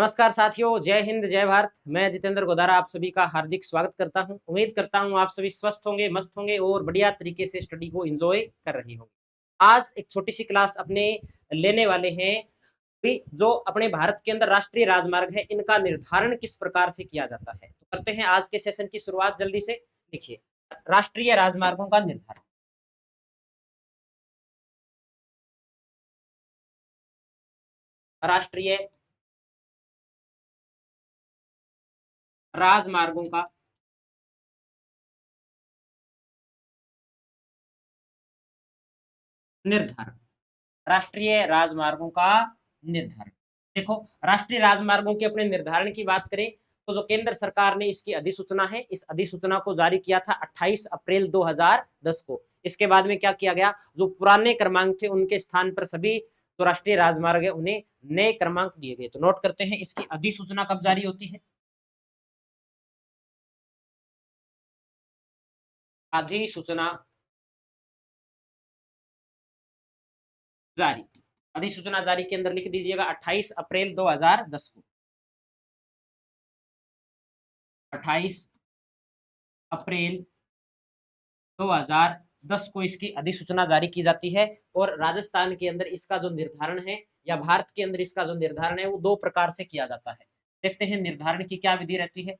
नमस्कार साथियों, जय हिंद, जय भारत। मैं जितेंद्र गोदारा आप सभी का हार्दिक स्वागत करता हूं। उम्मीद करता हूं आप सभी स्वस्थ होंगे, मस्त होंगे और बढ़िया तरीके से स्टडी को एंजॉय कर रहे होंगे। आज एक छोटी सी क्लास अपने लेने वाले हैं कि जो अपने भारत के अंदर राष्ट्रीय राजमार्ग है, इनका निर्धारण किस प्रकार से किया जाता है। तो करते हैं आज के सेशन की शुरुआत जल्दी से। देखिए, राष्ट्रीय राजमार्गों का निर्धारण। राष्ट्रीय राजमार्गों का निर्धारण। राष्ट्रीय राजमार्गों का निर्धारण। देखो, राष्ट्रीय राजमार्गों के अपने निर्धारण की बात करें तो जो केंद्र सरकार ने इसकी अधिसूचना है, इस अधिसूचना को जारी किया था 28 अप्रैल 2010 को। इसके बाद में क्या किया गया, जो पुराने क्रमांक थे उनके स्थान पर सभी जो राष्ट्रीय राजमार्ग है उन्हें नए क्रमांक दिए गए। तो नोट करते हैं इसकी अधिसूचना कब जारी होती है। अधिसूचना जारी। अधिसूचना जारी के अंदर लिख दीजिएगा 28 अप्रैल 2010 को। 28 अप्रैल 2010 को इसकी अधिसूचना जारी की जाती है। और राजस्थान के अंदर इसका जो निर्धारण है या भारत के अंदर इसका जो निर्धारण है वो दो प्रकार से किया जाता है। देखते हैं निर्धारण की क्या विधि रहती है।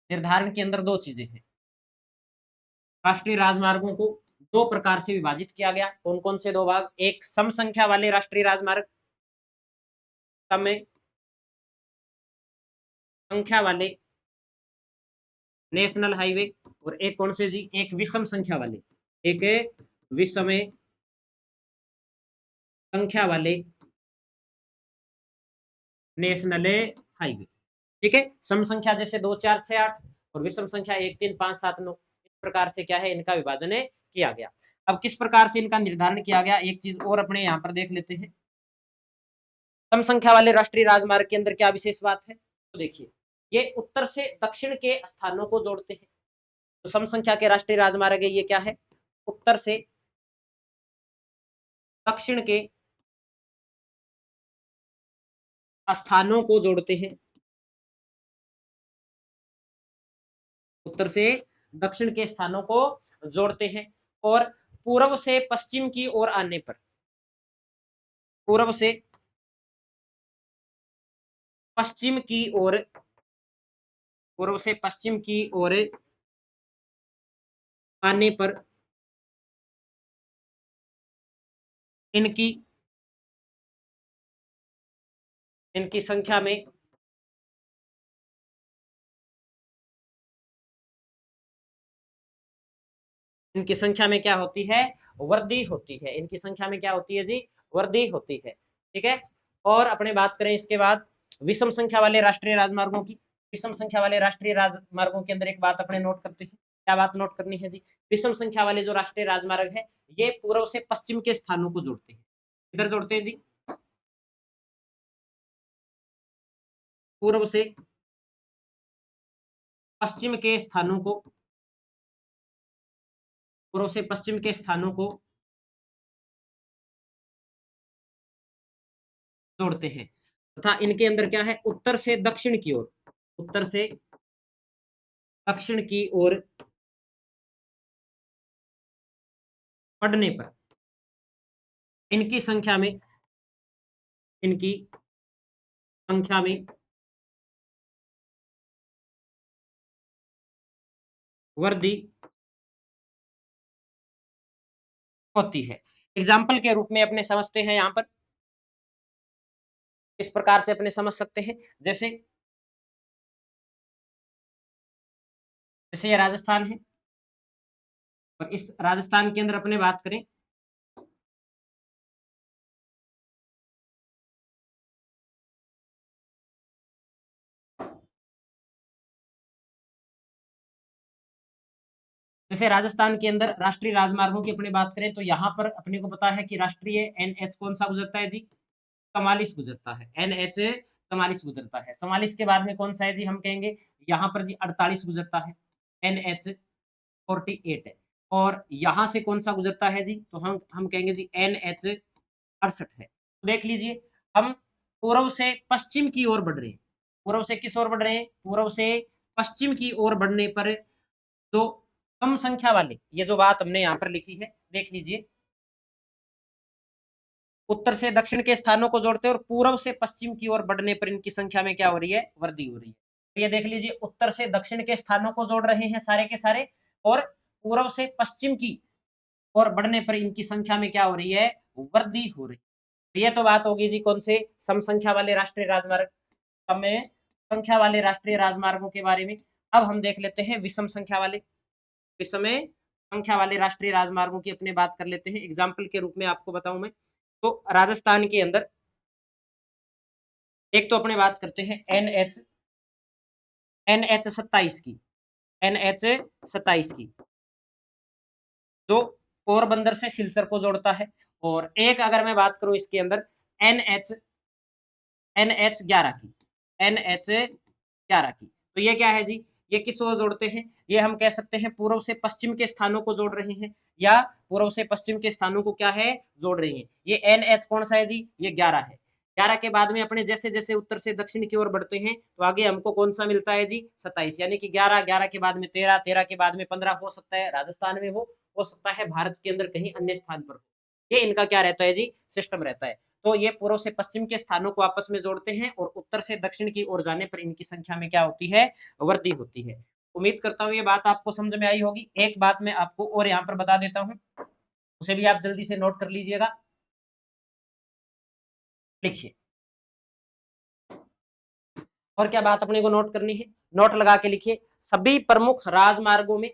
निर्धारण के अंदर दो चीजें हैं। राष्ट्रीय राजमार्गों को दो प्रकार से विभाजित किया गया। कौन कौन से दो भाग, एक सम संख्या वाले राष्ट्रीय राजमार्ग, सम संख्या वाले नेशनल हाईवे, और एक कौन से जी, एक विषम संख्या वाले, एक विषम संख्या वाले नेशनल हाईवे। ठीक है, सम संख्या जैसे 2 4 6 8 और विषम संख्या 1 3 5 7 9, इस प्रकार से क्या है इनका विभाजन किया गया। अब किस प्रकार से इनका निर्धारण किया गया, एक चीज और अपने यहाँ पर देख लेते हैं। सम संख्या वाले राष्ट्रीय राजमार्ग के अंदर क्या विशेष बात है, तो देखिए, ये उत्तर से दक्षिण के स्थानों को जोड़ते हैं। तो सम संख्या के राष्ट्रीय राजमार्ग है, ये क्या है, उत्तर से दक्षिण के स्थानों को जोड़ते हैं। उत्तर से दक्षिण के स्थानों को जोड़ते हैं। और पूर्व से पश्चिम की ओर आने पर, पूर्व से पश्चिम की ओर, पूर्व से पश्चिम की ओर आने पर इनकी इनकी संख्या में इनकी संख्या में क्या होती है, वृद्धि होती है। इनकी संख्या में क्या होती है जी, वृद्धि होती है। ठीक है। और अपने बात करें इसके बाद विषम संख्या वाले राष्ट्रीय राजमार्गों की। विषम संख्या वाले राष्ट्रीय राजमार्गों के अंदर एक बात अपने नोट करते हैं। क्या बात नोट करनी है जी, विषम संख्या वाले जो राष्ट्रीय राजमार्ग है ये पूर्व से पश्चिम के स्थानों को जोड़ते हैं। किधर जोड़ते हैं जी, पूर्व से पश्चिम के स्थानों को, पूर्व से पश्चिम के स्थानों को जोड़ते हैं। तथा इनके अंदर क्या है, उत्तर से दक्षिण की ओर, उत्तर से दक्षिण की ओर पढ़ने पर इनकी संख्या में, इनकी संख्या में वृद्धि होती है। एग्जाम्पल के रूप में अपने समझते हैं, यहां पर इस प्रकार से अपने समझ सकते हैं। जैसे जैसे ये राजस्थान है और इस राजस्थान के अंदर अपने बात करें जैसे राजस्थान के अंदर राष्ट्रीय राजमार्गों की अपने बात करें तो यहाँ पर अपने को पता है कि राष्ट्रीय एनएच कौन सा गुजरता है जी, 44 गुजरता है। एनएच 44 गुजरता है। 44 के बाद में कौन सा है जी, हम कहेंगे यहाँ पर जी 48 गुजरता है, एनएच 48 है। और यहाँ से कौन सा गुजरता है जी, तो हम कहेंगे जी एनएच 68 है। तो देख लीजिए, हम पूर्व से पश्चिम की ओर बढ़ रहे हैं, पूर्व से किस ओर बढ़ रहे हैं, पूर्व से पश्चिम की ओर बढ़ने पर जो कम संख्या वाले, ये जो बात हमने यहाँ पर लिखी है देख लीजिए, उत्तर से दक्षिण के स्थानों को जोड़ते हैं और पूर्व से पश्चिम की ओर बढ़ने पर इनकी संख्या में क्या हो रही है, वृद्धि हो रही है। तो ये देख लीजिए, उत्तर से दक्षिण के स्थानों को जोड़ रहे हैं सारे के सारे, और पूर्व से पश्चिम की ओर बढ़ने पर इनकी संख्या में क्या हो रही है, वृद्धि हो रही है। ये तो बात होगी जी कौन से, सम संख्या वाले राष्ट्रीय राजमार्ग, सम संख्या वाले राष्ट्रीय राजमार्गों के बारे में। अब हम देख लेते हैं विषम संख्या वाले, विषम संख्या वाले राष्ट्रीय राजमार्गों की अपने बात कर लेते हैं। एग्जाम्पल के रूप में आपको बताऊं मैं, तो राजस्थान के अंदर एक तो अपने बात करते हैं NH 27 की, NH 27 की, जो पोरबंदर से सिलचर को जोड़ता है। और एक अगर मैं बात करूं इसके अंदर NH 11 की, NH 11 की, तो ये क्या है जी, ये किस ओर जोड़ते हैं, ये हम कह सकते हैं पूर्व से पश्चिम के स्थानों को जोड़ रहे हैं, या पूर्व से पश्चिम के स्थानों को क्या है, जोड़ रहे हैं। ये NH कौन सा है जी, ये 11 है। 11 के बाद में अपने जैसे जैसे उत्तर से दक्षिण की ओर बढ़ते हैं तो आगे हमको कौन सा मिलता है जी, 27, यानी कि 11, 11 के बाद में 13, 13 के बाद में 15, हो सकता है राजस्थान में हो सकता है भारत के अंदर कहीं अन्य स्थान पर। ये इनका क्या रहता है जी, सिस्टम रहता है। तो ये पूर्व से पश्चिम के स्थानों को आपस में जोड़ते हैं और उत्तर से दक्षिण की ओर जाने पर इनकी संख्या में क्या होती है, वृद्धि होती है। उम्मीद करता हूँ ये बात आपको समझ में आई होगी। एक बात मैं आपको और यहाँ पर बता देता हूँ, उसे भी आप जल्दी से नोट कर लीजिएगा, लिखिए। और क्या बात अपने को नोट करनी है, नोट लगा के लिखिए, सभी प्रमुख राजमार्गों में,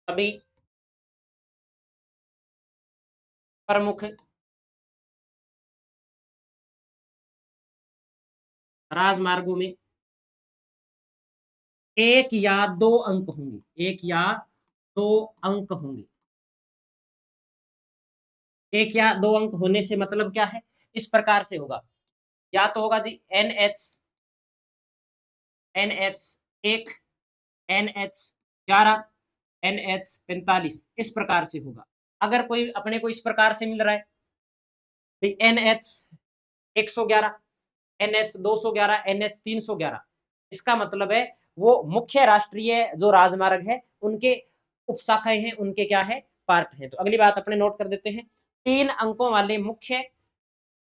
सभी प्रमुख राजमार्गों में एक या दो अंक होंगे, एक या दो अंक होंगे। एक या दो अंक होने से मतलब क्या है, इस प्रकार से होगा, या तो होगा जी NH 1, NH 11, NH 45, इस प्रकार से होगा। अगर कोई अपने को इस प्रकार से मिल रहा है, NH 111, NH 211, NH 311, इसका मतलब है वो मुख्य राष्ट्रीय जो राजमार्ग है उनके उपशाखाएं हैं, उनके क्या है, पार्ट है। तो अगली बात अपने नोट कर देते हैं, 3 अंकों वाले मुख्य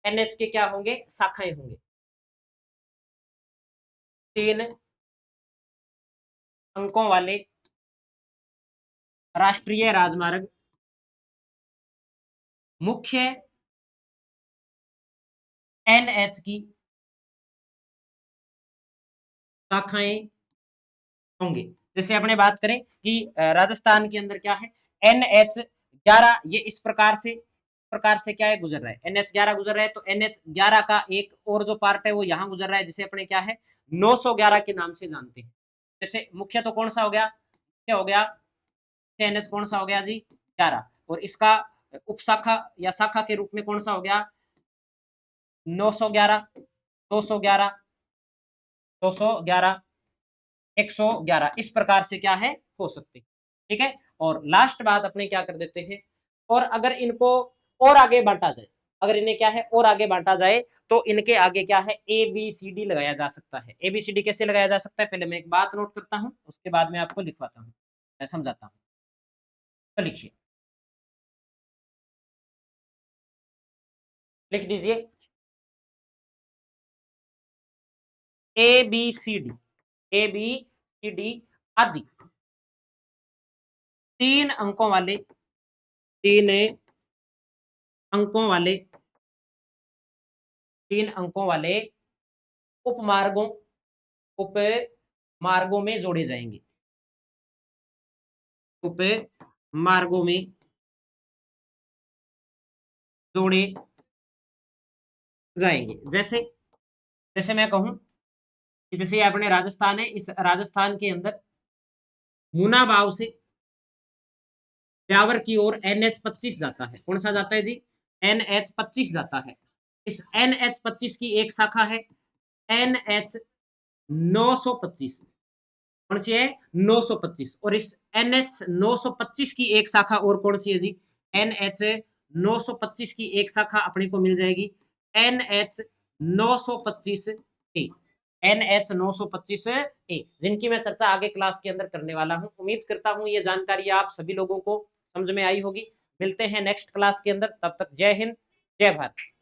NH के क्या होंगे, शाखाएं होंगे। 3 अंकों वाले राष्ट्रीय राजमार्ग मुख्य NH की शाखाएं होंगे। जैसे अपने बात करें कि राजस्थान के अंदर क्या है, NH 11, ये इस प्रकार से क्या है, गुजर रहा है, NH 11 गुजर रहा है। तो NH 11 का एक और जो पार्ट है वो यहाँ गुजर रहा है, जिसे अपने क्या है 911 के नाम से जानते हैं। जैसे मुख्य तो कौन सा हो गया, मुख्य हो गया NH कौन सा हो गया जी, 11, और इसका उपशाखा या शाखा के रूप में कौन सा हो गया, 911, 211, 211, 111, इस प्रकार से क्या है, हो सकते हैं। ठीक है, और लास्ट बात अपने क्या कर देते हैं, और अगर इनको और आगे बांटा जाए, अगर इन्हें क्या है और आगे बांटा जाए, तो इनके आगे क्या है, ABCD लगाया जा सकता है। ABCD कैसे लगाया जा सकता है, पहले मैं एक बात नोट करता हूं, उसके बाद में आपको लिखवाता हूं, मैं समझाता हूं। तो लिखिए, लिख दीजिए ABCD, ABCD आदि 3 अंकों वाले, 3 अंकों वाले, 3 अंकों वाले उपमार्गों, उपमार्गों में जोड़े जाएंगे, उपमार्गों में जोड़े जाएंगे। जैसे जैसे मैं कहूं कि जैसे अपने राजस्थान है, इस राजस्थान के अंदर मुनाबाव से ब्यावर की ओर NH 25 जाता है। कौन सा जाता है जी, NH 25 जाता है। इस NH 25 की एक शाखा है NH 925, कौन सी है, 925, और इस NH 925 की एक शाखा और कौन सी है जी, NH 925 की एक शाखा अपने को मिल जाएगी NH 925 ए, NH 925 ए, जिनकी मैं चर्चा आगे क्लास के अंदर करने वाला हूं। उम्मीद करता हूं ये जानकारी आप सभी लोगों को समझ में आई होगी। मिलते हैं नेक्स्ट क्लास के अंदर, तब तक जय हिंद, जय भारत।